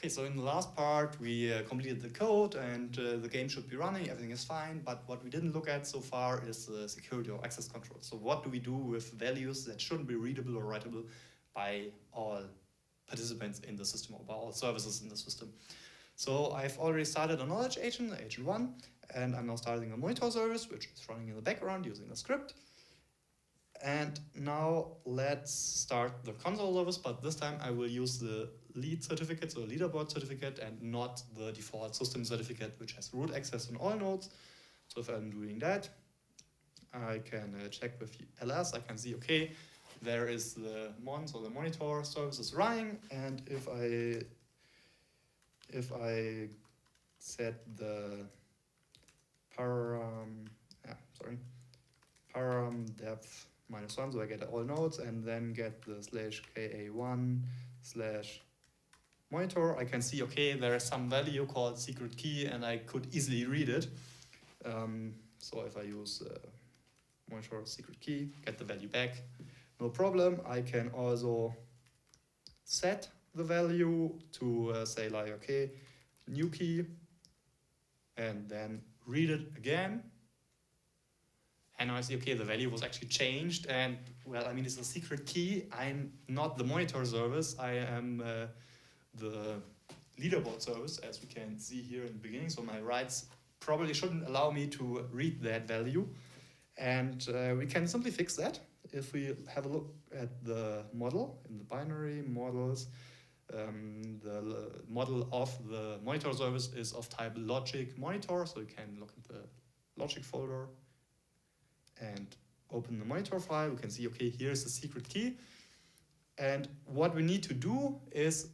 Okay, so in the last part, we completed the code and the game should be running, everything is fine, but what we didn't look at so far is security or access control. So what do we do with values that shouldn't be readable or writable by all participants in the system or by all services in the system? So I've already started a knowledge agent, agent 1, and I'm now starting a monitor service, which is running in the background using a script. And now let's start the console service, but this time I will use the lead certificate, so the leaderboard certificate, and not the default system certificate, which has root access on all nodes. So if I'm doing that, I can check with ls, I can see, okay, there is the mon, so the monitor service is running, and if I set the param depth -1, so I get all nodes, and then get the /ka1/monitor, I can see, okay, there is some value called secret key, and I could easily read it. So if I use monitor secret key, get the value back, no problem. I can also set the value to say like, okay, new key, and then read it again. And now I see, okay, the value was actually changed, and well, I mean, it's a secret key. I'm not the monitor service, I am the leaderboard service, as we can see here in the beginning. So my writes probably shouldn't allow me to read that value. And we can simply fix that if we have a look at the model in the binary models. The model of the monitor service is of type logic monitor, so you can look at the logic folder and open the monitor file. We can see, okay, here's the secret key. And what we need to do is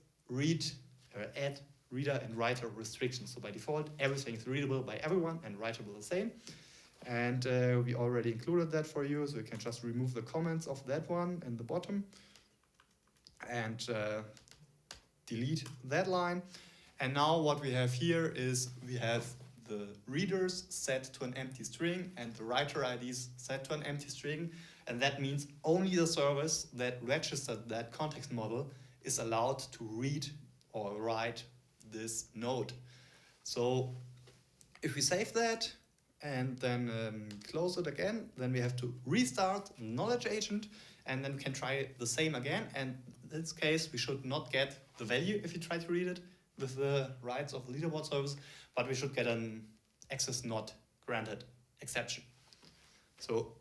add reader and writer restrictions. So by default, everything is readable by everyone and writable the same. And we already included that for you, so you can just remove the comments of that one in the bottom and delete that line. And now what we have here is we have the readers set to an empty string and the writer IDs set to an empty string. And that means only the service that registered that context model is allowed to read or write this node. So if we save that and then close it again, then we have to restart knowledge agent, and then we can try the same again. And in this case, we should not get the value if you try to read it with the rights of the leaderboard service, but we should get an access not granted exception. So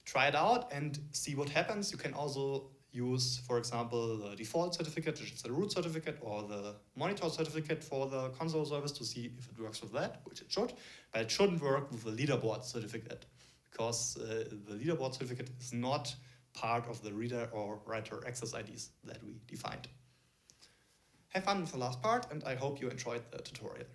try it out and see what happens. You can also use, for example, the default certificate, which is the root certificate, or the monitor certificate for the console service to see if it works with that, which it should, but it shouldn't work with the leaderboard certificate because the leaderboard certificate is not part of the reader or writer access IDs that we defined. Have fun with the last part, and I hope you enjoyed the tutorial.